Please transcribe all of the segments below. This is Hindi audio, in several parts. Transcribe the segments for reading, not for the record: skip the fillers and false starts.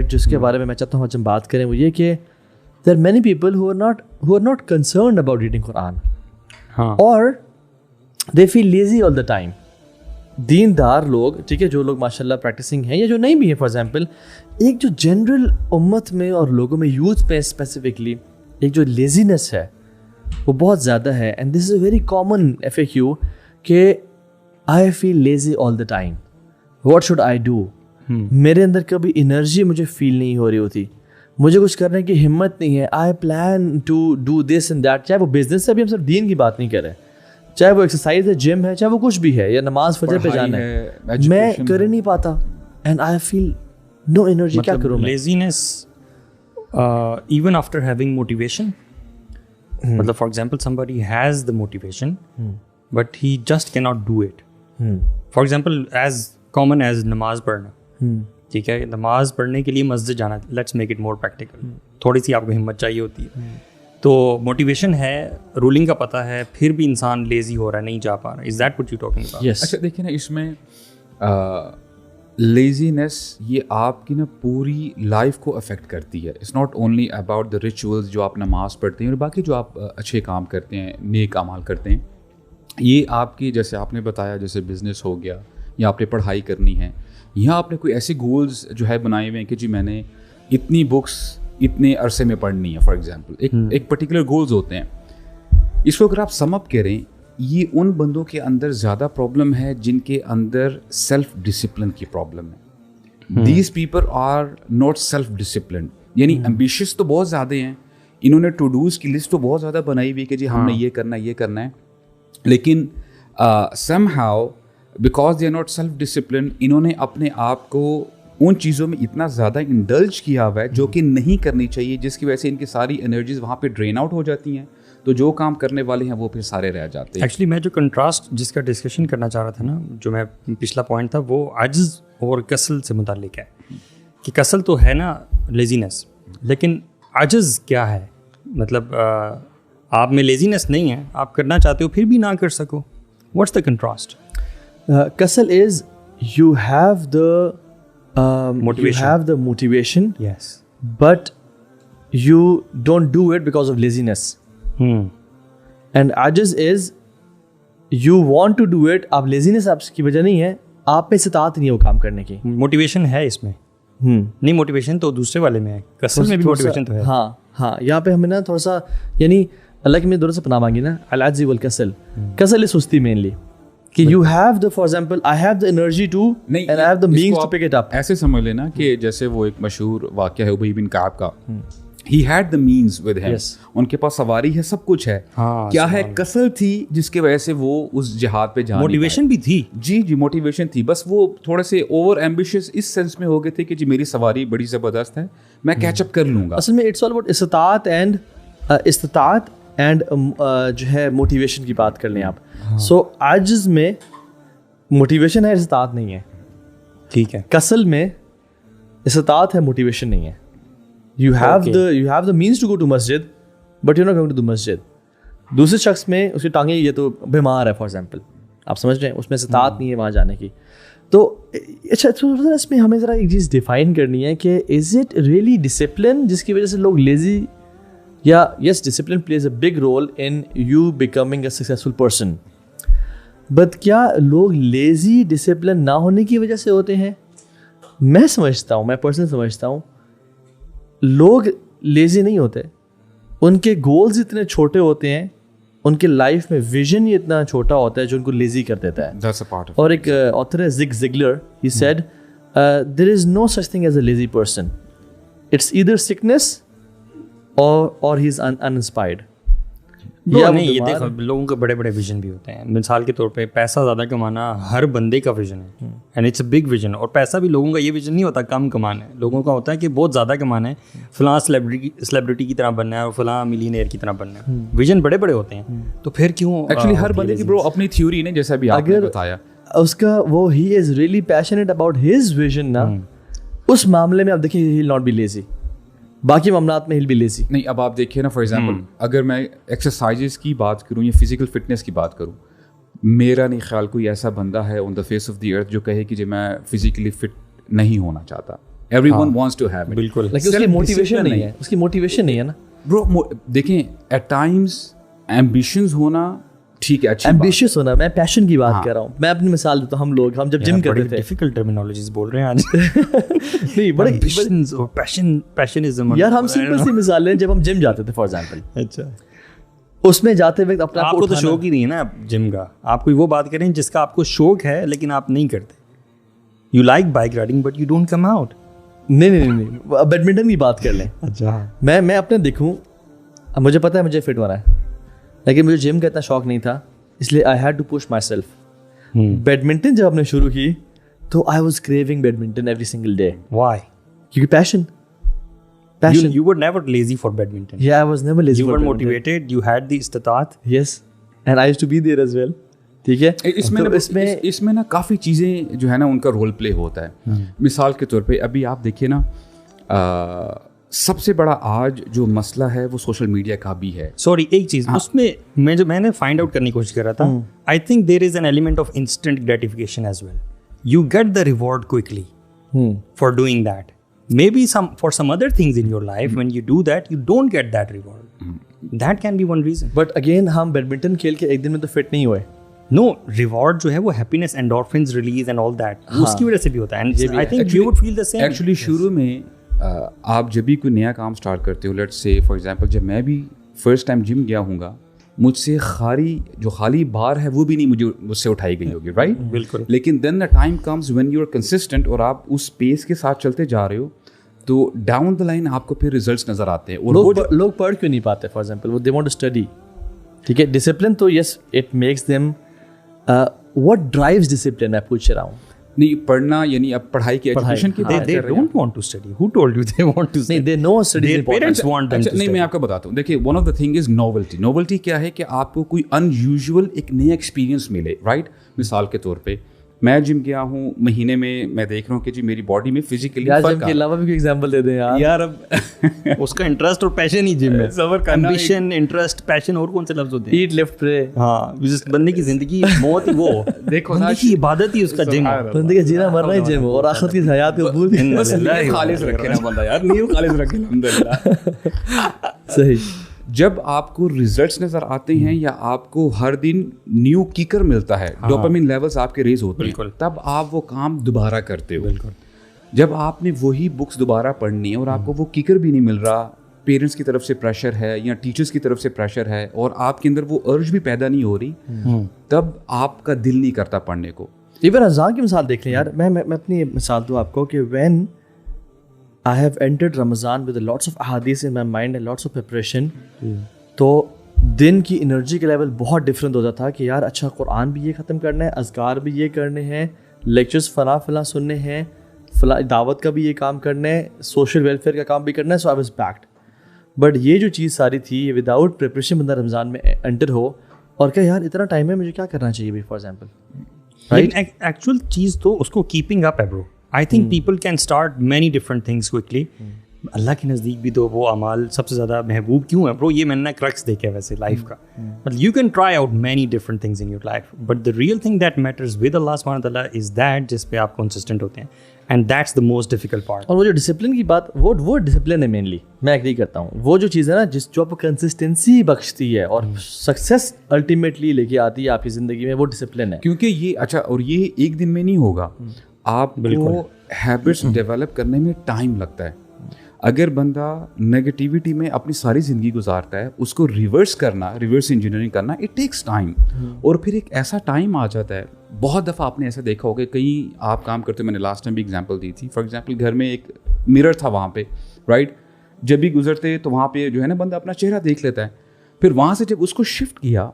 जिसके बारे में मैं चाहता हूँ आज हम बात करें वो ये कि there are many people who are not concerned about reading Quran or they feel lazy all the time. दीनदार लोग, ठीक है, जो लोग माशाल्लाह प्रैक्टिसिंग हैं या जो नहीं भी है, फॉर एग्जांपल एक जो जनरल उम्मत में और लोगों में यूथ पे स्पेसिफिकली एक जो लेजीनेस है वो बहुत ज़्यादा है. And this is a very common FAQ कि I feel lazy all the time, what should I do. मेरे अंदर कभी एनर्जी मुझे फील नहीं हो रही होती, मुझे कुछ करने की हिम्मत नहीं है. I plan to do this and that. चाहे वो बिजनेस से, अभी हम सिर्फ दीन की बात नहीं कर रहे, चाहे वो एक्सरसाइज है, जिम है, चाहे वो कुछ भी है, या नमाज फजर पे जाना है, मैं कर ही नहीं पाता. And I feel no energy. क्या करूँ मैं? Laziness even after having motivation. मतलब for example somebody has the motivation but he just cannot do it. For example as common as नमाज पढ़ना. ठीक है, नमाज पढ़ने के लिए मस्जिद जाना, let's make it more practical. थोड़ी सी आपको हिम्मत चाहिए होती है. तो मोटिवेशन है, रूलिंग का पता है, फिर भी इंसान लेजी हो रहा है, नहीं जा पा रहा. Is that what you talking about? Yes. अच्छा देखिए ना, इसमें लेजीनेस ये आपकी ना पूरी लाइफ को अफेक्ट करती है. It's not only about the rituals जो आप नमाज पढ़ते हैं और बाकी जो आप अच्छे काम करते हैं, नेक अमाल करते हैं. ये आपकी, जैसे आपने बताया, जैसे बिज़नेस हो गया या आपने पढ़ाई करनी है, यहाँ आपने कोई ऐसे गोल्स जो है बनाए हुए हैं कि जी मैंने इतनी बुक्स इतने अरसे में पढ़नी है. फॉर एग्जांपल एक पर्टिकुलर गोल्स होते हैं. इसको अगर आप सम अप करें, ये उन बंदों के अंदर ज़्यादा प्रॉब्लम है जिनके अंदर सेल्फ डिसिप्लिन की प्रॉब्लम है. These people are not self discipline. यानी एम्बिशियस तो बहुत ज़्यादा हैं, इन्होंने टू डूज़ की लिस्ट तो बहुत ज़्यादा बनाई हुई कि जी हमने ये करना है, लेकिन somehow because they are not self discipline, इन्होंने अपने आप को उन चीज़ों में इतना ज़्यादा इंडल्ज किया हुआ है जो कि नहीं करनी चाहिए, जिसकी वजह से इनकी सारी एनर्जीज वहाँ पे ड्रेन आउट हो जाती हैं. तो जो काम करने वाले हैं वो फिर सारे रह जाते हैं. एक्चुअली मैं जो कंट्रास्ट जिसका डिस्कशन करना चाह रहा था ना, जो मैं पिछला पॉइंट था, वो अज्ज और कसल से मुताल्लिक है. कि कसल तो है ना लेजीनेस, लेकिन अज्ज क्या है? मतलब आप में लेजीनेस नहीं है, आप करना चाहते हो फिर भी ना कर सको. What's the contrast? Kasal is you have the motivation, yes, but you don't do it because of laziness. And ajiz is you want to do it, आप laziness आपकी वजह नहीं है, आप में इस्तात नहीं है वो काम करने की. मोटिवेशन है इसमें. नहीं, मोटिवेशन तो दूसरे वाले में है, कसल में भी मोटिवेशन तो है. हाँ, यहाँ पे हमें ना थोड़ा सा, यानी अल्लाह की मेरे दोनों से पनाह मांगी ना, अल-अज्ज़ वल कसल. कसल इज सुस्ती मेनली कि you have the, for example, I have the energy to and I have the means to pick it up. ऐसे समझ लेना कि जैसे वो एक मशहूर वाक़या है उबई बिन काब का. He had the means with him. Yes. उनके पास सवारी है, सब कुछ है. क्या है? कसल थी जिसके वजह से वो उस जिहाद पे जाने. मोटिवेशन भी थी. जी मोटिवेशन थी, बस वो थोड़े से ओवर एम्बिशियस इस सेंस में हो गए थे कि जी मेरी सवारी बड़ी ज़बरदस्त है, मैं कैचअप कर लूँगा. असल में इट्स ऑल अबाउट इस्तात एंड जो है मोटिवेशन की बात कर लें आप. सो आजिज़ में मोटिवेशन है, इस्तात नहीं है. ठीक है. कसल में इस्तात है, मोटिवेशन नहीं है. You have the means to go to masjid, but you're not going to the masjid. दूसरे शख्स में उसकी टांगे, ये तो बीमार है फॉर एग्जांपल, आप समझ रहे हैं, उसमें इस्तात नहीं है वहाँ जाने की. तो अच्छा, तो इसमें हमें ज़रा एक चीज़ डिफाइन करनी है कि इज़ इट रियली डिसिप्लिन जिसकी वजह से लोग लेजी, या yes discipline plays a big role in you becoming a successful person, but क्या लोग लेजी डिसिप्लिन ना होने की वजह से होते हैं? मैं समझता हूँ, मैं पर्सनली समझता हूँ लोग लेजी नहीं होते, उनके गोल्स इतने छोटे होते हैं, उनके लाइफ में विजन ही इतना छोटा होता है जो उनको लेजी कर देता है. That's a part of और एक ऑथर है Zig Ziglar, he said there is no such thing as a lazy person, it's either sickness or he is uninspired. नहीं, ये देखो लोगों के बड़े बड़े विजन भी होते हैं. मिसाल के तौर पे पैसा ज़्यादा कमाना हर बंदे का विजन है, and it's a big vision. और पैसा भी लोगों का ये विजन नहीं होता कम कमाना है, लोगों का होता है कि बहुत ज़्यादा कमाना है, फलां सेलिब्रिटी की तरह बनना है और फलां मिलियनेयर की तरह बनना है. विजन बड़े बड़े होते हैं. तो फिर क्यों एक्चुअली हर बंदे की ब्रो अपनी थ्योरी ने, जैसा भी आपने बताया, उसका वो he is really passionate about his vision ना, उस मामले में आप देखिए he will not be lazy, बाकी मामलात में हिल भी लेजी नहीं. अब आप देखिए ना, फॉर एग्जांपल अगर मैं एक्सरसाइजेस की बात करूं या फिजिकल फिटनेस की बात करूं, मेरा नहीं ख्याल कोई ऐसा बंदा है on the face of the earth जो कहे कि जी मैं फिजिकली फिट नहीं होना चाहता. everyone wants to have it. बिल्कुल लेकिन उसकी मोटिवेशन नहीं है, उसकी मोटिवेशन नहीं है ना ब्रो. देखें at times ambitions होना ठीक है, अच्छी एम्बिशियस होना, मैं पैशन की बात कर रहा हूँ. मैं अपनी मिसाल देता हूँ, हम जब जिम करते थे, डिफिकल्ट टर्मिनोलॉजीज बोल रहे हैं आज. नहीं बड़े पैशनिज्म यार, हम सिंपल सी मिसाल लें, जब हम जिम जाते थे फॉर एग्जांपल, अच्छा उसमें जाते वक्त अपना आपको तो शौक ही नहीं है ना जिम का. आप कोई वो बात करें जिसका आपको शौक है लेकिन आप नहीं करते. You like bike riding but you don't come out. नहीं, बैडमिंटन की बात कर लें. अच्छा, मैं अपने देखूँ, मुझे पता है मुझे फिट होना है, लेकिन मुझे जिम का इतना शौक नहीं था, इसलिए I had to push myself. Badminton जब आपने शुरू की तो I was craving badminton every single day. Why? क्योंकि passion. You were never lazy for badminton. Yeah, I was never lazy. You were motivated. You had the istatat. Yes, and I used to be there as well. ठीक है. इसमें ना काफ़ी चीज़ें जो है ना उनका रोल प्ले होता है. मिसाल के तौर पे अभी आप देखिए ना, सबसे बड़ा आज जो मसला है वो सोशल मीडिया का भी है. सॉरी, एक चीज़ उसमें मैंने फाइंड आउट करने की कोशिश कर रहा था. I think there is an element of instant gratification as well. You get the reward quickly for doing that. Maybe for some other things in your life, when you do that, you don't get that reward. That can be one reason. But again, हम बैडमिंटन खेल के एक दिन में तो फिट नहीं हुए. No, reward जो है वो happiness, endorphins release and all that. उसकी वजह से भी होता है. And I think you would feel the same. Actually, शुरू में आप जब भी कोई नया काम स्टार्ट करते हो, let's say for example, जब मैं भी first time जिम गया हूँगा, मुझसे खाली बार है वो भी नहीं मुझसे उठाई गई होगी, राइट? बिल्कुल. लेकिन then the time comes when you are consistent और आप उस पेस के साथ चलते जा रहे हो, तो डाउन द लाइन आपको फिर रिजल्ट्स नजर आते हैं. और लोग पढ़ क्यों नहीं पाते? फॉर एग्जांपल, वो दे वांट टू स्टडी. ठीक है, डिसिप्लिन तो yes, it makes them. What drives discipline, मैं पूछ रहा हूँ. नहीं, पढ़ना यानी अब पढ़ाई की एजुकेशन की बात कर रहे हैं. They don't want to study. Who told you they want to study? नहीं, they know study is important. Parents want them to study. नहीं, मैं आपको बताता हूँ. देखिए, one of the thing is novelty. Novelty क्या है कि आपको कोई unusual एक नया एक्सपीरियंस मिले, राइट? मिसाल के तौर पे मैं जिम गया हूँ, महीने में मैं देख रहा हूँ कि जी मेरी बॉडी में फिजिकली फर्क है. जिम के अलावा भी कोई एग्जांपल दे दें यार. अब उसका इंटरेस्ट और पैशन ही जिम में. एम्बिशन, इंटरेस्ट, पैशन, और कौन से लफ्ज होते हैं? ईट, लिफ्ट, प्रे. हाँ, जिस बंदे की जिंदगी मौत ही वो देखो ना, की इबादत ही उसका जिम. बंदे का जीना मरना ही जिम, और आखिरत की हयात को भूल खालिस रखे ना बंदा यार, नीयत खालिस रखे अल्हम्दुलिल्लाह. सही. जब आपको रिजल्ट्स नजर आते हैं या आपको हर दिन न्यू किकर मिलता है, डोपामिन लेवल्स आपके रेज होते हैं, तब आप वो काम दोबारा करते हो. बिल्कुल. जब आपने वही बुक्स दोबारा पढ़नी है और आपको वो किकर भी नहीं मिल रहा, पेरेंट्स की तरफ से प्रेशर है या टीचर्स की तरफ से प्रेशर है और आपके अंदर वो अर्ज भी पैदा नहीं हो रही, तब आपका दिल नहीं करता पढ़ने को. इवन अज़ान की मिसाल देख लें यार. मैं अपनी मिसाल दूँ आपको कि when I have entered Ramadan with lots of ahadith in my mind and lots of preparation. तो दिन की एनर्जी के लेवल बहुत डिफरेंट होता था कि यार अच्छा, कुरान भी ये ख़त्म करना है, अज़कार भी ये करने हैं, लेक्चर्स फला सुनने हैं, फला दावत का भी ये काम करना है, सोशल वेलफेयर का काम भी करना है. सो आई वाज पैक्ड. बट ये जो चीज़ सारी थी, विदाउट प्रिपरेशन बंदा रमज़ान में एंटर हो और क्या यार इतना टाइम है, मुझे क्या करना चाहिए भी, फॉर एग्जाम्पल, राइट? एक्चुअल चीज़ तो उसको कीपिंग अप है bro. I think people can start many different things quickly. अल्लाह के नज़दीक भी तो वो अमाल सबसे ज़्यादा महबूब क्यों है ब्रो? ये मैंने क्रक्स देखा है वैसे लाइफ का. मतलब you can try out many different things in your life, but the real thing that matters with Allah subhanahu wa ta'ala is that जिस पे आप consistent होते हैं, and that's the most difficult part. और वो जो डिसिप्लिन की बात, वो डिसिप्लिन है मेनली. मैं एग्री करता हूँ. वो जो चीज़ है ना जो आपको कंसिस्टेंसी बख्शती है और सक्सेस अल्टीमेटली लेके आती है आपकी ज़िंदगी में, वो डिसिप्लिन है. क्योंकि ये अच्छा, और ये एक दिन में नहीं होगा. आपको हैबिट्स डेवलप करने में टाइम लगता है. अगर बंदा नेगेटिविटी में अपनी सारी ज़िंदगी गुजारता है, उसको रिवर्स इंजीनियरिंग करना, इट टेक्स टाइम. और फिर एक ऐसा टाइम आ जाता है, बहुत दफ़ा आपने ऐसा देखा होगा, कहीं आप काम करते हो, मैंने लास्ट टाइम भी एग्जांपल दी थी. फॉर एग्जांपल, घर में एक मिरर था वहाँ पे, राइट? जब भी गुजरते तो वहाँ पे जो है ना बंदा अपना चेहरा देख लेता है. फिर वहाँ से जब उसको शिफ्ट किया,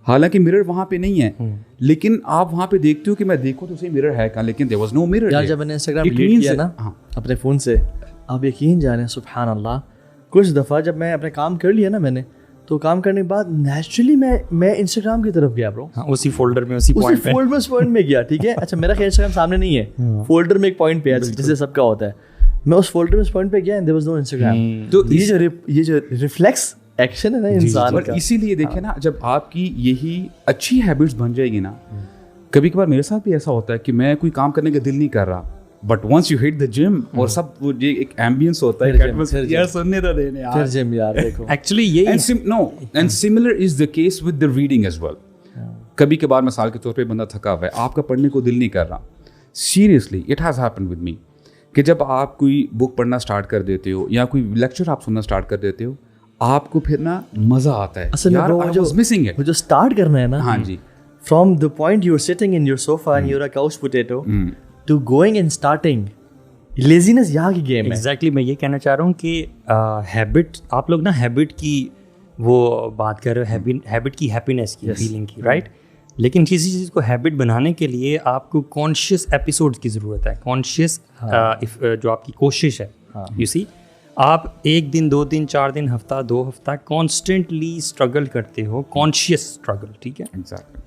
हालांकि मिरर वहाँ पे नहीं है, लेकिन आप वहाँ पे देखते हो कि मैं देखूँ तो सही मिरर है कहाँ, लेकिन देयर वाज नो मिरर. यार जब मैंने इंस्टाग्राम डिलीट किया ना अपने फ़ोन से, आप यकीन जाने, सुभान अल्लाह, कुछ दफ़ा जब मैं अपने काम कर लिया ना मैंने, तो काम करने के बाद नेचुरली मैं इंस्टाग्राम की तरफ गया ब्रो. उसी फोल्डर में उसी पॉइंट में गया. ठीक है, अच्छा मेरा इंस्टाग्राम सामने नहीं है, फोल्डर में एक पॉइंट पे है जैसे सबका होता है. मैं उस फोल्डर में उस पॉइंट पे गया and there was no Instagram. तो ये जो रिफ्लेक्स एक्शन है ना इंसान का. इसीलिए देखें ना, जब आपकी यही अच्छी हैबिट्स बन जाएगी ना, कभी कभार मेरे साथ भी ऐसा होता है कि मैं कोई काम करने का दिल नहीं कर रहा, but once you hit the gym और सब वो ये एक एम्बियंस होता है यार सुनने तो देने यार, फिर जिम यार देखो एक्चुअली यही and similar is the case with the reading as well. कभी कभार मिसाल के तौर पे बंदा थका हुआ है, आपका पढ़ने को दिल नहीं कर रहा. Seriously it has happened with me कि जब आप कोई बुक पढ़ना स्टार्ट कर देते हो या कोई लेक्चर आप सुनना स्टार्ट कर देते हो, आपको फिर ना मज़ा आता है. असल में यार, I was missing it. वो जो स्टार्ट करना है ना, हाँ जी, from the point you're sitting in your sofa and you're a couch potato to going and starting, laziness यहाँ की गेम है. एग्जैक्टली मैं ये कहना चाह रहा हूँ कि हैबिट, आप लोग ना हैबिट की वो बात कर रहे हो, हैबिट की हैप्पीनेस की फीलिंग की, राइट? लेकिन किसी चीज़ को हैबिट बनाने के लिए आपको कॉन्शियस एपिसोड्स की ज़रूरत है. कॉन्शियस जो आपकी कोशिश है, यू सी, आप 1 दिन 2 दिन 4 दिन हफ्ता 2 हफ्ता कॉन्स्टेंटली स्ट्रगल करते हो, कॉन्शियस स्ट्रगल, ठीक है? एग्जैक्टली.